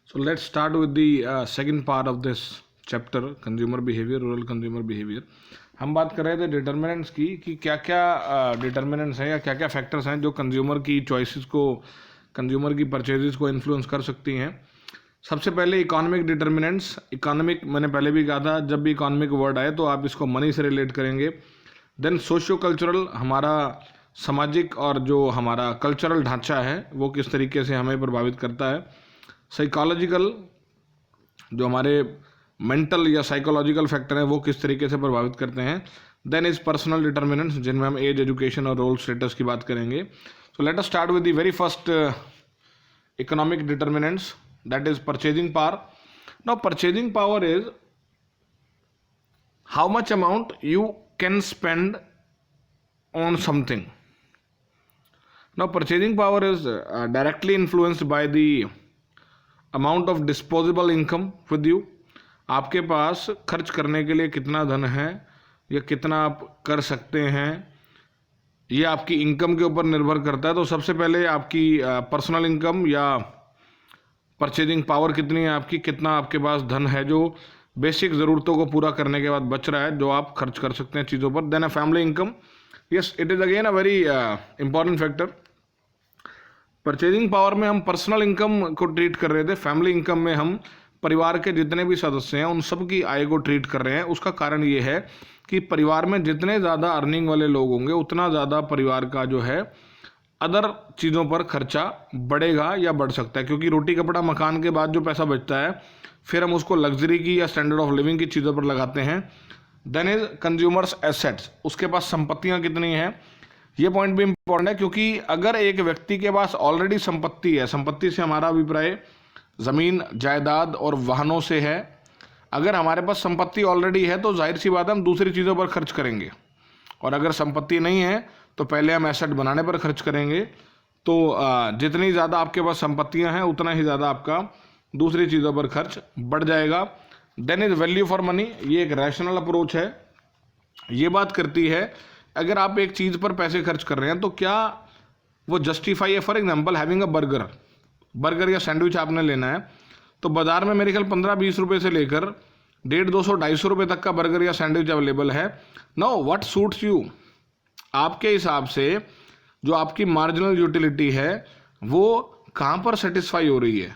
So let's start with the second part of this chapter, consumer behavior, rural consumer behavior. हम बात कर रहे थे डिटर्मिनेंट्स की कि क्या क्या डिटर्मिनेंट्स हैं या क्या क्या फैक्टर्स हैं जो कंज्यूमर की चॉइसेस को, कंज्यूमर की परचेजेस को इन्फ्लुएंस कर सकती हैं. सबसे पहले इकोनॉमिक डिटर्मिनेंट्स. इकोनॉमिक मैंने पहले भी कहा था, जब भी इकोनॉमिक वर्ड आए तो आप इसको मनी से रिलेट करेंगे. देन सोशियो कल्चरल, हमारा सामाजिक और जो हमारा कल्चरल ढांचा है वो किस तरीके से हमें प्रभावित करता है. साइकोलॉजिकल, जो हमारे मेंटल या साइकोलॉजिकल फैक्टर हैं वो किस तरीके से प्रभावित करते हैं. देन इज पर्सनल डिटर्मिनेंट्स, जिनमें हम एज, एजुकेशन और रोल स्टेटस की बात करेंगे. So let us start with the very first economic determinants, that is purchasing power. Now purchasing power is how much amount you can spend on something. Now purchasing power is directly influenced by the amount of disposable income with you. आपके पास खर्च करने के लिए कितना धन है या कितना आप कर सकते हैं, ये आपकी इनकम के ऊपर निर्भर करता है. तो सबसे पहले आपकी पर्सनल इनकम या परचेजिंग पावर कितनी है आपकी, कितना आपके पास धन है जो बेसिक ज़रूरतों को पूरा करने के बाद बच रहा है, जो आप खर्च कर सकते हैं चीज़ों पर. Then a family income. Yes, it is again a very important factor. Purchasing power में हम पर्सनल इनकम को ट्रीट कर रहे थे, फैमिली इनकम में हम परिवार के जितने भी सदस्य हैं उन सब की आय को ट्रीट कर रहे हैं. उसका कारण ये है कि परिवार में जितने ज़्यादा अर्निंग वाले लोग होंगे उतना ज़्यादा परिवार का जो है अदर चीज़ों पर खर्चा बढ़ेगा या बढ़ सकता है, क्योंकि रोटी कपड़ा मकान के बाद जो पैसा बचता है फिर हम उसको लग्जरी की या स्टैंडर्ड ऑफ लिविंग की चीज़ों पर लगाते हैं. देन इज कंज्यूमर्स एसेट्स, उसके पास संपत्तियां कितनी हैं. ये पॉइंट भी इंपॉर्टेंट है, क्योंकि अगर एक व्यक्ति के पास ऑलरेडी संपत्ति है, संपत्ति से हमारा अभिप्राय ज़मीन, जायदाद और वाहनों से है. अगर हमारे पास संपत्ति ऑलरेडी है तो जाहिर सी बात है हम दूसरी चीज़ों पर खर्च करेंगे, और अगर संपत्ति नहीं है तो पहले हम एसेट बनाने पर खर्च करेंगे. तो जितनी ज़्यादा आपके पास संपत्तियाँ हैं उतना ही ज़्यादा आपका दूसरी चीज़ों पर खर्च बढ़ जाएगा. Then is value for money. ये एक रैशनल अप्रोच है. ये बात करती है अगर आप एक चीज़ पर पैसे खर्च कर रहे हैं तो क्या वो जस्टिफाई है. For example having a burger या सैंडविच आपने लेना है तो बाज़ार में मेरे ख्याल 15-20 रुपये से लेकर 150, 200 रुपये तक का बर्गर या सैंडविच अवेलेबल है. Now what suits you. आपके हिसाब से जो आपकी मार्जिनल यूटिलिटी है वो कहाँ पर सेटिस्फाई हो रही है,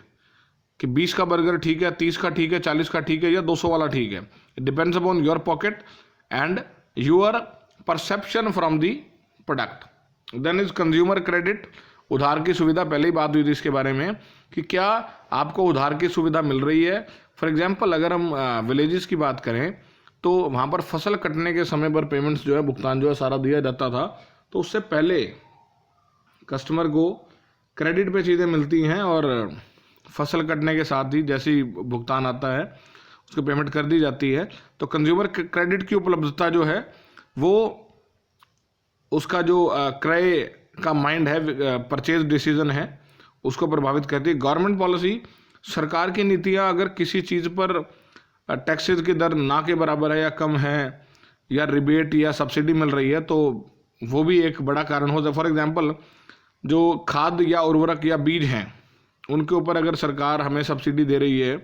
कि 20 का बर्गर ठीक है, 30 का ठीक है, 40 का ठीक है या 200 वाला ठीक है. It depends upon your pocket and your perception from the product. Then is consumer credit, उधार की सुविधा. पहले ही बात हुई थी इसके बारे में कि क्या आपको उधार की सुविधा मिल रही है. फॉर एग्जाम्पल अगर हम विलेजेस की बात करें तो वहाँ पर फसल कटने के समय पर पेमेंट्स जो है, भुगतान जो है सारा दिया जाता था. तो उससे पहले कस्टमर को क्रेडिट पे चीज़ें मिलती हैं और फसल कटने के साथ ही जैसे ही भुगतान आता है उसको पेमेंट कर दी जाती है. तो कंज्यूमर क्रेडिट की उपलब्धता जो है वो उसका जो क्रय का माइंड है, परचेज डिसीजन है, उसको प्रभावित करती है. गवर्नमेंट पॉलिसी, सरकार की नीतियां अगर किसी चीज़ पर टैक्सेस की दर ना के बराबर है या कम है या रिबेट या सब्सिडी मिल रही है तो वो भी एक बड़ा कारण हो सकता है. फॉर एग्जांपल जो खाद या उर्वरक या बीज हैं उनके ऊपर अगर सरकार हमें सब्सिडी दे रही है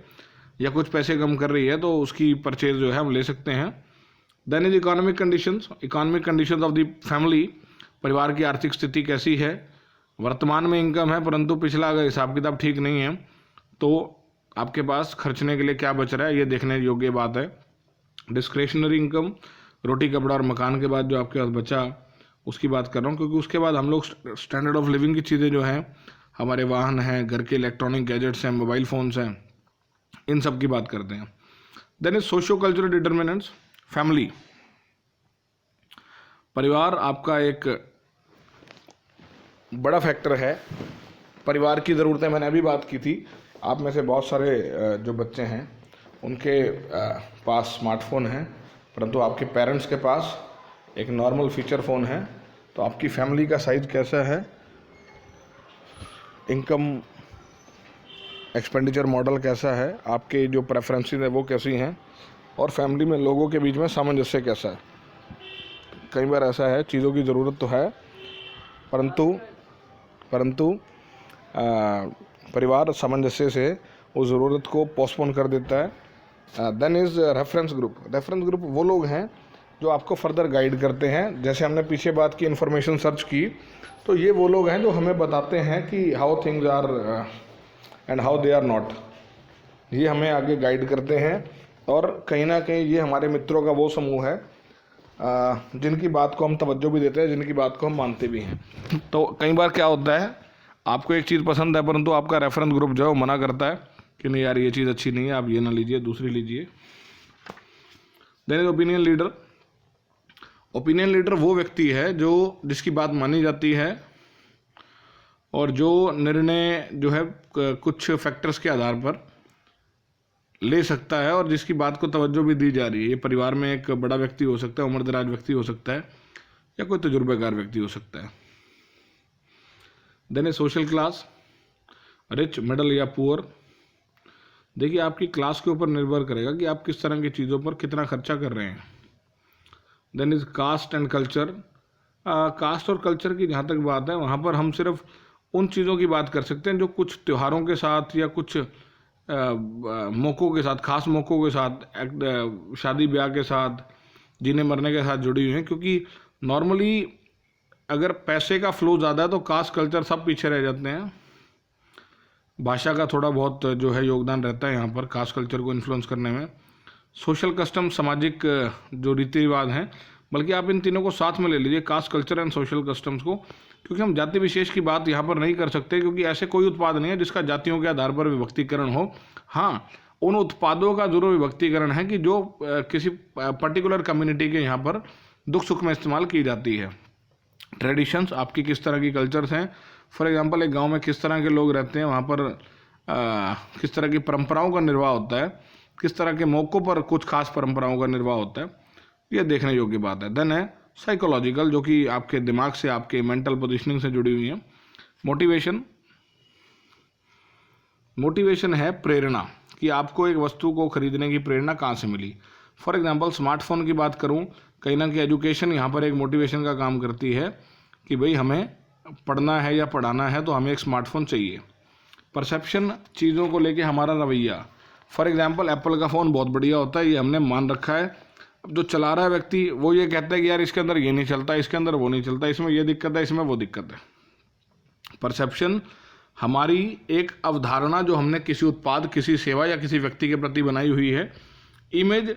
या कुछ पैसे कम कर रही है तो उसकी परचेज जो है हम ले सकते हैं. Then is economic conditions of the family. परिवार की आर्थिक स्थिति कैसी है. वर्तमान में इनकम है परंतु पिछला अगर हिसाब किताब ठीक नहीं है तो आपके पास खर्चने के लिए क्या बच रहा है, ये देखने योग्य बात है. डिस्क्रेशनरी इनकम, रोटी कपड़ा और मकान के बाद जो आपके पास बचा उसकी बात कर रहा हूँ, क्योंकि उसके बाद हम लोग स्टैंडर्ड ऑफ लिविंग की चीज़ें जो हैं, हमारे वाहन हैं, घर के इलेक्ट्रॉनिक गैजेट्स हैं, मोबाइल फ़ोन्स हैं, इन सब की बात करते हैं. Then is socio cultural determinants. Family, परिवार आपका एक बड़ा फैक्टर है. परिवार की ज़रूरतें मैंने अभी बात की थी. आप में से बहुत सारे जो बच्चे हैं उनके पास स्मार्टफोन है, परंतु आपके पेरेंट्स के पास एक नॉर्मल फीचर फ़ोन है. तो आपकी फैमिली का साइज़ कैसा है, इनकम एक्सपेंडिचर मॉडल कैसा है, आपके जो प्रेफरेंसेस है वो कैसी हैं, और फैमिली में लोगों के बीच में सामंजस्य कैसा है. कई बार ऐसा है चीज़ों की ज़रूरत तो है परंतु परिवार सामंजस्य से वो ज़रूरत को पोस्टपोन कर देता है। Then is reference group. Reference group वो लोग हैं जो आपको फर्दर गाइड करते हैं। जैसे हमने पीछे बात की इन्फॉर्मेशन सर्च की, तो ये वो लोग हैं जो हमें बताते हैं कि how things are and how they are not. ये हमें आगे गाइड करते हैं और कहीं ना कहीं ये हमारे मित्रों का वो समूह है जिनकी बात को हम तवज्जो भी देते हैं, जिनकी बात को हम मानते भी हैं। तो कई बार क्या होता है, आपको एक चीज़ पसंद है परंतु आपका रेफरेंस ग्रुप जो है वो मना करता है कि नहीं यार ये चीज़ अच्छी नहीं है, आप ये ना लीजिए, दूसरी लीजिए। Then is opinion leader. Opinion leader वो व्यक्ति है जो जिसकी बात मानी जाती है और जो निर्णय जो है कुछ फैक्टर्स के आधार पर ले सकता है और जिसकी बात को तवज्जो भी दी जा रही है। ये परिवार में एक बड़ा व्यक्ति हो सकता है, उम्रदराज व्यक्ति हो सकता है, या कोई तजुर्बेकार व्यक्ति हो सकता है। देन ए सोशल क्लास, रिच, मिडल या पुअर। देखिए आपकी क्लास के ऊपर निर्भर करेगा कि आप किस तरह की चीज़ों पर कितना खर्चा कर रहे हैं। Then is caste and culture. Caste और कल्चर की जहाँ तक बात है, वहाँ पर हम सिर्फ उन चीज़ों की बात कर सकते हैं जो कुछ त्योहारों के साथ या कुछ मौक़ों के साथ, ख़ास मौक़ों के साथ, शादी ब्याह के साथ, जीने मरने के साथ जुड़ी हुई हैं। क्योंकि नॉर्मली अगर पैसे का फ्लो ज़्यादा है तो कास्ट कल्चर सब पीछे रह जाते हैं। भाषा का थोड़ा बहुत जो है योगदान रहता है यहाँ पर कास्ट कल्चर को इन्फ्लुएंस करने में। सोशल कस्टम, सामाजिक जो रीति रिवाज हैं, बल्कि आप इन तीनों को साथ में ले लीजिए, caste culture and social customs को, क्योंकि हम जाति विशेष की बात यहाँ पर नहीं कर सकते, क्योंकि ऐसे कोई उत्पाद नहीं है जिसका जातियों के आधार पर विभक्तिकरण हो। हाँ, उन उत्पादों का जरूर विभक्तिकरण है कि जो किसी पर्टिकुलर कम्युनिटी के यहाँ पर दुख सुख में इस्तेमाल की जाती है। ट्रेडिशंस, आपकी किस तरह की कल्चर्स हैं। फॉर एग्जांपल एक गांव में किस तरह के लोग रहते हैं, वहाँ पर किस तरह की परंपराओं का निर्वाह होता है, किस तरह के मौक़ों पर कुछ खास परंपराओं का निर्वाह होता है, ये देखने योग्य बात है। देन है साइकोलॉजिकल, जो कि आपके दिमाग से, आपके मेंटल पोजीशनिंग से जुड़ी हुई है। मोटिवेशन, मोटिवेशन है प्रेरणा, कि आपको एक वस्तु को खरीदने की प्रेरणा कहाँ से मिली। फॉर एग्जांपल स्मार्टफोन की बात करूँ, कहीं ना कहीं एजुकेशन यहाँ पर एक मोटिवेशन का काम करती है कि भाई हमें पढ़ना है या पढ़ाना है तो हमें एक स्मार्टफोन चाहिए। परसेप्शन, चीज़ों को लेके हमारा रवैया। फॉर एग्जांपल एप्पल का फ़ोन बहुत बढ़िया होता है, ये हमने मान रखा है। अब जो चला रहा है व्यक्ति वो ये कहता है कि यार इसके अंदर ये नहीं चलता, इसके अंदर वो नहीं चलता, इसमें ये दिक्कत है, इसमें वो दिक्कत है। परसेप्शन हमारी एक अवधारणा जो हमने किसी उत्पाद, किसी सेवा या किसी व्यक्ति के प्रति बनाई हुई है। इमेज,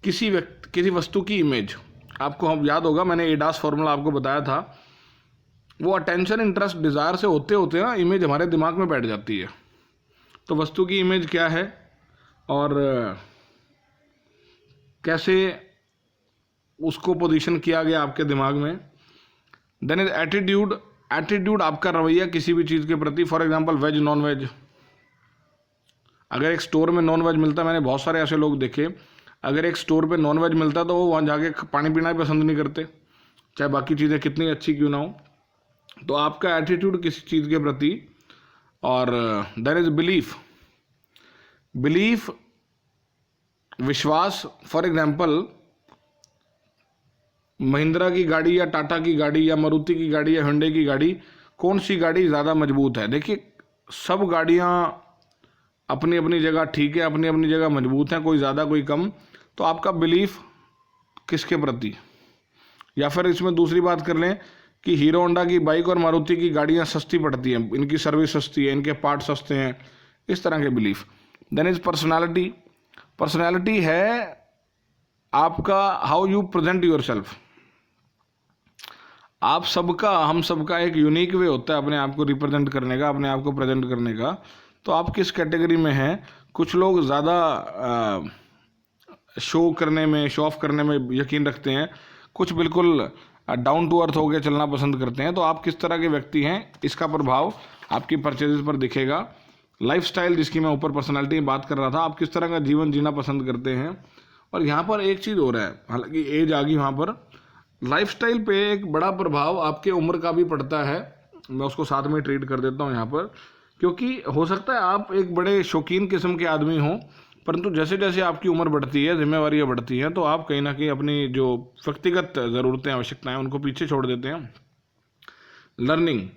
किसी वस्तु की इमेज। आपको हम याद होगा, मैंने एडास फॉर्मूला आपको बताया था। वो अटेंशन, इंटरेस्ट, डिज़ायर से होते होते ना इमेज हमारे दिमाग में बैठ जाती है। तो वस्तु की इमेज क्या है और कैसे उसको पोजीशन किया गया आपके दिमाग में। Then is attitude. एटीट्यूड आपका रवैया किसी भी चीज़ के प्रति। For example veg, non veg. अगर एक स्टोर में नॉन वेज मिलता है, मैंने बहुत सारे ऐसे लोग देखे, अगर एक स्टोर पे नॉन वेज मिलता है तो वो वहाँ जाके पानी पीना ही पसंद नहीं करते, चाहे बाकी चीज़ें कितनी अच्छी क्यों ना हो। तो आपका एटीट्यूड किसी चीज़ के प्रति। और देयर इज बिलीफ। बिलीफ, विश्वास। फॉर एग्जांपल महिंद्रा की गाड़ी या टाटा की गाड़ी या मारुति की गाड़ी या हुंडई की गाड़ी, कौन सी गाड़ी ज़्यादा मजबूत है। देखिए सब गाड़ियाँ अपनी अपनी जगह ठीक है, अपनी अपनी जगह मजबूत हैं, कोई ज़्यादा कोई कम। तो आपका बिलीफ किसके प्रति। या फिर इसमें दूसरी बात कर लें कि हीरो होंडा की बाइक और मारुति की गाड़ियाँ सस्ती पड़ती हैं, इनकी सर्विस सस्ती है, इनके पार्ट सस्ते हैं, इस तरह के belief. Then is personality. Personality है आपका how you present your self. आप सबका, हम सबका एक यूनिक वे होता है अपने आप को रिप्रेजेंट करने का, अपने आप को प्रेजेंट करने का। तो आप किस कैटेगरी में हैं। कुछ लोग ज़्यादा शो करने में, शो ऑफ करने में यकीन रखते हैं, कुछ बिल्कुल डाउन टू अर्थ होकर चलना पसंद करते हैं। तो आप किस तरह के व्यक्ति हैं, इसका प्रभाव आपकी परचेजेस पर दिखेगा। लाइफस्टाइल, जिसकी मैं ऊपर पर्सनालिटी में बात कर रहा था, आप किस तरह का जीवन जीना पसंद करते हैं। और यहाँ पर एक चीज़ हो रहा है, हालांकि एज आ गई, वहाँ पर लाइफस्टाइल पे एक बड़ा प्रभाव आपके उम्र का भी पड़ता है। मैं उसको साथ में ट्रीट कर देता हूँ यहाँ पर, क्योंकि हो सकता है आप एक बड़े शौकीन किस्म के आदमी हों, परंतु जैसे जैसे आपकी उम्र बढ़ती है, जिम्मेवारियाँ बढ़ती हैं, तो आप कहीं ना कहीं अपनी जो व्यक्तिगत ज़रूरतें, आवश्यकताएं, उनको पीछे छोड़ देते हैं। लर्निंग,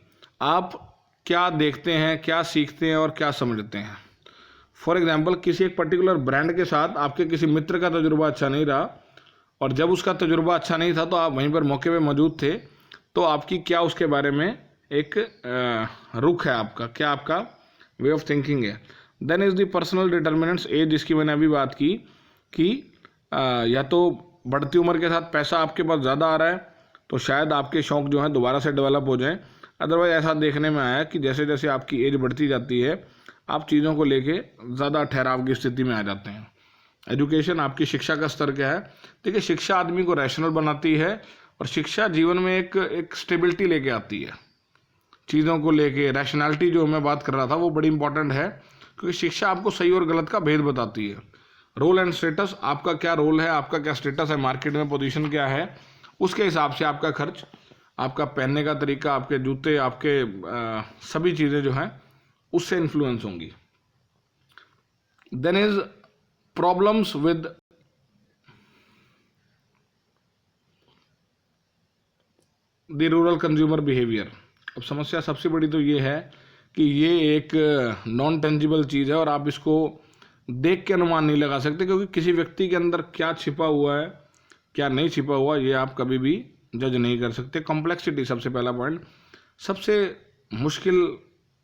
आप क्या देखते हैं, क्या सीखते हैं और क्या समझते हैं। फॉर एग्जांपल किसी एक पर्टिकुलर ब्रांड के साथ आपके किसी मित्र का तजुर्बा अच्छा नहीं रहा, और जब उसका तजुर्बा अच्छा नहीं था तो आप वहीं पर मौके पे मौजूद थे, तो आपकी क्या उसके बारे में एक रुख है, आपका क्या आपका वे ऑफ थिंकिंग है। Then is the personal determinants, as जिसकी मैंने अभी बात की कि या तो बढ़ती उम्र के साथ पैसा आपके पास ज़्यादा आ रहा है तो शायद आपके शौक़ जो हैं दोबारा से डेवलप हो जाएं। अदरवाइज ऐसा देखने में आया कि जैसे जैसे आपकी एज बढ़ती जाती है आप चीज़ों को लेके ज़्यादा ठहराव की स्थिति में आ जाते हैं। एजुकेशन, आपकी शिक्षा का स्तर क्या है। देखिए, शिक्षा आदमी को रैशनल बनाती है और शिक्षा जीवन में एक स्टेबिलिटी लेके आती है। चीज़ों को लेके रैशनैलिटी जो मैं बात कर रहा था वो बड़ी इंपॉर्टेंट है, क्योंकि शिक्षा आपको सही और गलत का भेद बताती है। रोल एंड स्टेटस, आपका क्या रोल है, आपका क्या स्टेटस है मार्केट में, पोजीशन क्या है, उसके हिसाब से आपका खर्च, आपका पहनने का तरीका, आपके जूते, आपके सभी चीज़ें जो हैं उससे इन्फ्लुएंस होंगी। Then is problems with the rural consumer behaviour. अब समस्या सबसे बड़ी तो ये है कि ये एक नॉन टेंजिबल चीज़ है और आप इसको देख के अनुमान नहीं लगा सकते, क्योंकि किसी व्यक्ति के अंदर क्या छिपा हुआ है क्या नहीं छिपा हुआ ये आप कभी भी जज नहीं कर सकते। कॉम्प्लेक्सिटी सबसे पहला पॉइंट, सबसे मुश्किल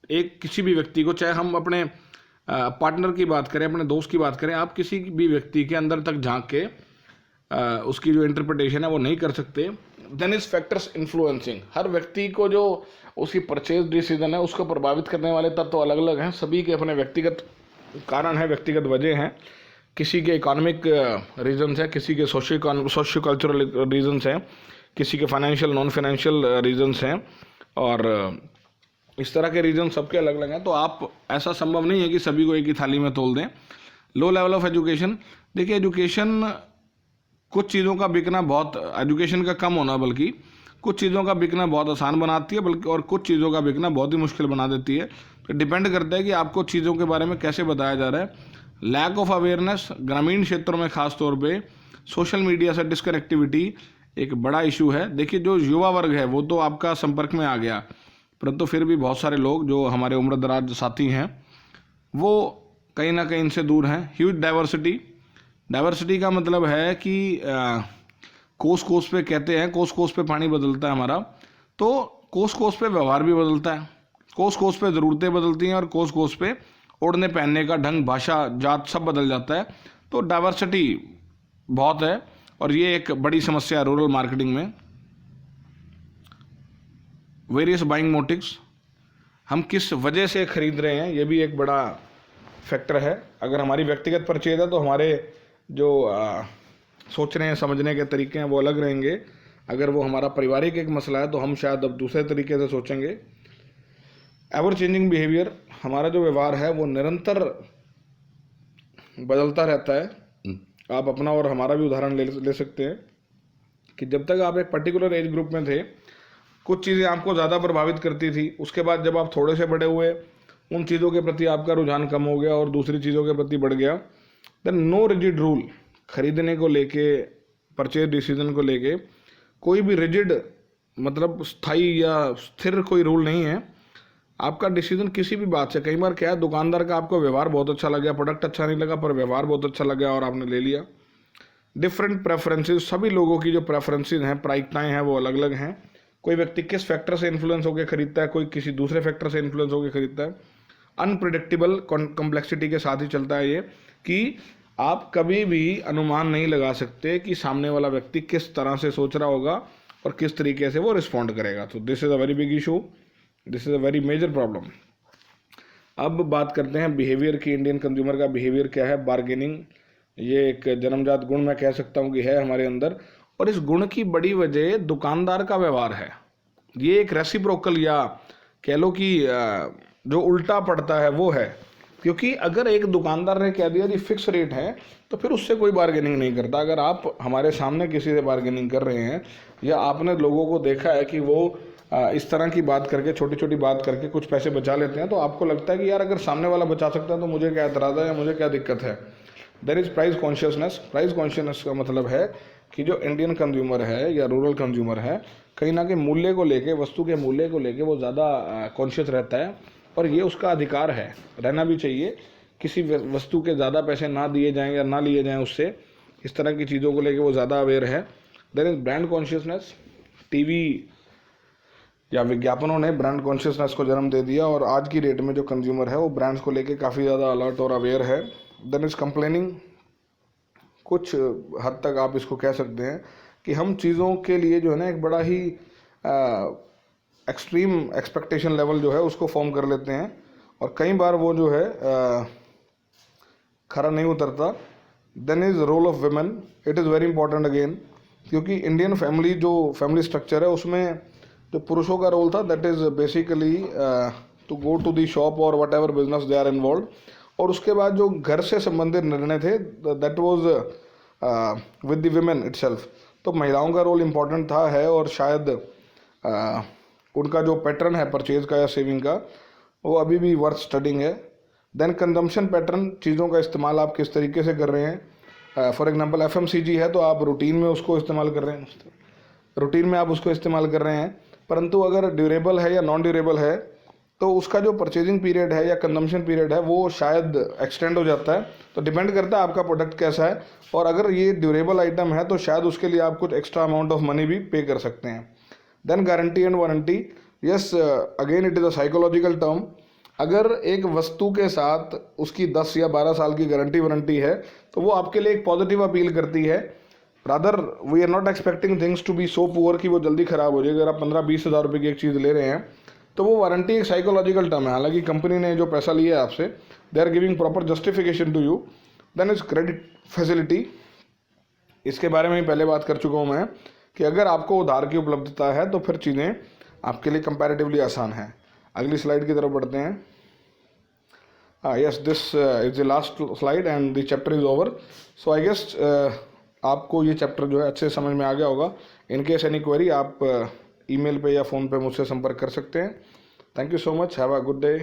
एक किसी भी व्यक्ति को, चाहे हम अपने पार्टनर की बात करें, अपने दोस्त की बात करें, आप किसी भी व्यक्ति के अंदर तक झांक के उसकी जो इंटरप्रिटेशन है वो नहीं कर सकते। देन इज फैक्टर्स इन्फ्लुएंसिंग, हर व्यक्ति को जो उसकी परचेज डिसीजन है उसको प्रभावित करने वाले तत्व तो अलग अलग हैं, सभी के अपने व्यक्तिगत कारण है, व्यक्तिगत वजह हैं। किसी के इकोनॉमिक रीजन्स हैं, किसी के सोशियो कल्चरल रीजन्स हैं, किसी के फाइनेंशियल नॉन फाइनेंशियल रीजन्स हैं, और इस तरह के रीजन सबके अलग अलग हैं। तो आप ऐसा संभव नहीं है कि सभी को एक ही थाली में तोल दें। लो लेवल ऑफ एजुकेशन, देखिए एजुकेशन कुछ चीज़ों का बिकना बहुत, एजुकेशन का कम होना बल्कि कुछ चीज़ों का बिकना बहुत आसान बनाती है, बल्कि और कुछ चीज़ों का बिकना बहुत ही मुश्किल बना देती है। तो डिपेंड करता है कि आपको चीज़ों के बारे में कैसे बताया जा रहा है। लैक ऑफ अवेयरनेस, ग्रामीण क्षेत्रों में खास तौर पे सोशल मीडिया से डिस्कनेक्टिविटी एक बड़ा इशू है। देखिए, जो युवा वर्ग है वो तो आपका संपर्क में आ गया, परंतु फिर भी बहुत सारे लोग जो हमारे उम्र दराज साथी हैं वो कहीं ना कहीं इनसे दूर हैं। ह्यूज डाइवर्सिटी, डाइवर्सिटी का मतलब है कि कोस कोस पे कहते हैं, कोस कोस पे पानी बदलता है हमारा, तो कोस कोस पे व्यवहार भी बदलता है, कोस कोस पे ज़रूरतें बदलती हैं, और कोस कोस पे ओढ़ने पहनने का ढंग, भाषा, जात सब बदल जाता है। तो डाइवर्सिटी बहुत है और ये एक बड़ी समस्या है रूरल मार्केटिंग में। वेरियस बाइंग मोटिव्स, हम किस वजह से खरीद रहे हैं ये भी एक बड़ा फैक्टर है। अगर हमारी व्यक्तिगत परचेज है तो हमारे जो सोचने हैं समझने के तरीके हैं वो अलग रहेंगे। अगर वो हमारा पारिवारिक एक मसला है तो हम शायद अब दूसरे तरीके से सोचेंगे। एवर चेंजिंग बिहेवियर, हमारा जो व्यवहार है वो निरंतर बदलता रहता है। आप अपना और हमारा भी उदाहरण ले सकते हैं कि जब तक आप एक पर्टिकुलर एज ग्रुप में थे कुछ चीज़ें आपको ज़्यादा प्रभावित करती थी, उसके बाद जब आप थोड़े से बड़े हुए उन चीज़ों के प्रति आपका रुझान कम हो गया और दूसरी चीज़ों के प्रति बढ़ गया। देन नो रिजिड रूल, खरीदने को लेके, परचेज डिसीजन को लेके कोई भी रिजिड मतलब स्थायी या स्थिर कोई रूल नहीं है। आपका डिसीजन किसी भी बात से, कई बार क्या है, दुकानदार का आपको व्यवहार बहुत अच्छा लगा, प्रोडक्ट अच्छा नहीं लगा पर व्यवहार बहुत अच्छा लगा और आपने ले लिया। डिफरेंट प्रेफरेंसेस, सभी लोगों की जो प्रेफरेंसेस हैं, प्रायिकताएं हैं वो अलग अलग हैं। कोई व्यक्ति किस फैक्टर से इन्फ्लुएंस होकर खरीदता है, कोई किसी दूसरे फैक्टर से इन्फ्लुएंस होकर खरीदता है। अनप्रिडिक्टेबल कॉम्प्लेक्सिटी के साथ ही चलता है ये कि आप कभी भी अनुमान नहीं लगा सकते कि सामने वाला व्यक्ति किस तरह से सोच रहा होगा और किस तरीके से वो रिस्पॉन्ड करेगा। तो this is a very big issue, this is a very major problem. अब बात करते हैं बिहेवियर की। इंडियन कंज्यूमर का बिहेवियर क्या है? बार्गेनिंग, ये एक जन्मजात गुण मैं कह सकता हूँ कि है हमारे अंदर, और इस गुण की बड़ी वजह दुकानदार का व्यवहार है। ये एक रेसिप्रोकल या कह लो कि जो उल्टा पड़ता है वो है, क्योंकि अगर एक दुकानदार ने कह दिया कि फिक्स रेट है तो फिर उससे कोई बार्गेनिंग नहीं करता। अगर आप हमारे सामने किसी से बार्गेनिंग कर रहे हैं या आपने लोगों को देखा है कि वो इस तरह की बात करके, छोटी छोटी बात करके कुछ पैसे बचा लेते हैं, तो आपको लगता है कि यार अगर सामने वाला बचा सकता है तो मुझे क्या एतराज़ है या मुझे क्या दिक्कत है। There is price consciousness. Price consciousness का मतलब है कि जो इंडियन कंज्यूमर है या रूरल कंज्यूमर है, कहीं ना कहीं मूल्य को लेके, वस्तु के मूल्य को लेके वो ज़्यादा कॉन्शियस रहता है, और ये उसका अधिकार है, रहना भी चाहिए, किसी वस्तु के ज़्यादा पैसे ना दिए जाएं या ना लिए जाएं उससे, इस तरह की चीज़ों को लेके वो ज़्यादा अवेयर है। Then is brand consciousness. TV या विज्ञापनों ने ब्रांड कॉन्शियसनेस को जन्म दे दिया और आज की डेट में जो कंज्यूमर है वो ब्रांड्स को लेके काफ़ी ज़्यादा अलर्ट और अवेयर है। Then is complaining. कुछ हद तक आप इसको कह सकते हैं कि हम चीज़ों के लिए जो है ना एक बड़ा ही एक्सट्रीम एक्सपेक्टेशन लेवल जो है उसको फॉर्म कर लेते हैं और कई बार वो जो है खरा नहीं उतरता। Then is role of women. It is very important again, क्योंकि इंडियन फैमिली जो फैमिली स्ट्रक्चर है उसमें जो पुरुषों का रोल था that is basically to go to the shop और whatever business they are involved, और उसके बाद जो घर से संबंधित निर्णय थे that was with the women itself. तो महिलाओं का रोल इम्पॉर्टेंट था, है, और शायद उनका जो पैटर्न है परचेज का या सेविंग का वो अभी भी वर्थ स्टडिंग है। देन कंजम्पशन पैटर्न, चीज़ों का इस्तेमाल आप किस तरीके से कर रहे हैं। फॉर एग्जांपल FMCG है तो आप रूटीन में उसको इस्तेमाल कर रहे हैं, रूटीन में आप उसको इस्तेमाल कर रहे हैं, परंतु अगर ड्यूरेबल है या नॉन ड्यूरेबल है तो उसका जो परचेजिंग पीरियड है या कंजम्पशन पीरियड है वो शायद एक्सटेंड हो जाता है। तो डिपेंड करता है आपका प्रोडक्ट कैसा है, और अगर ये ड्यूरेबल आइटम है तो शायद उसके लिए आप कुछ एक्स्ट्रा अमाउंट ऑफ मनी भी पे कर सकते हैं। Then guarantee and warranty. Yes, again it is a psychological term. अगर एक वस्तु के साथ उसकी 10 या 12 साल की गारंटी वारंटी है तो वो आपके लिए एक पॉजिटिव अपील करती है। Rather we are not expecting things to be so poor कि वो जल्दी ख़राब हो जाए। अगर आप 15-20 हज़ार रुपये की एक चीज़ ले रहे हैं तो वो वारंटी एक साइकोलॉजिकल टर्म है। हालांकि कंपनी ने जो पैसा लिया है आपसे, they are giving proper justification to you. Then is credit facility. इसके बारे में ही पहले बात कर चुका हूँ मैं कि अगर आपको उधार की उपलब्धता है तो फिर चीज़ें आपके लिए कंपैरेटिवली आसान है। अगली स्लाइड की तरफ बढ़ते हैं। Yes, this is the last slide and the chapter is over. So I guess आपको ये चैप्टर जो है अच्छे समझ में आ गया होगा। इन केस एनी क्वेरी आप ईमेल पे या फ़ोन पे मुझसे संपर्क कर सकते हैं। Thank you so much, have a good day.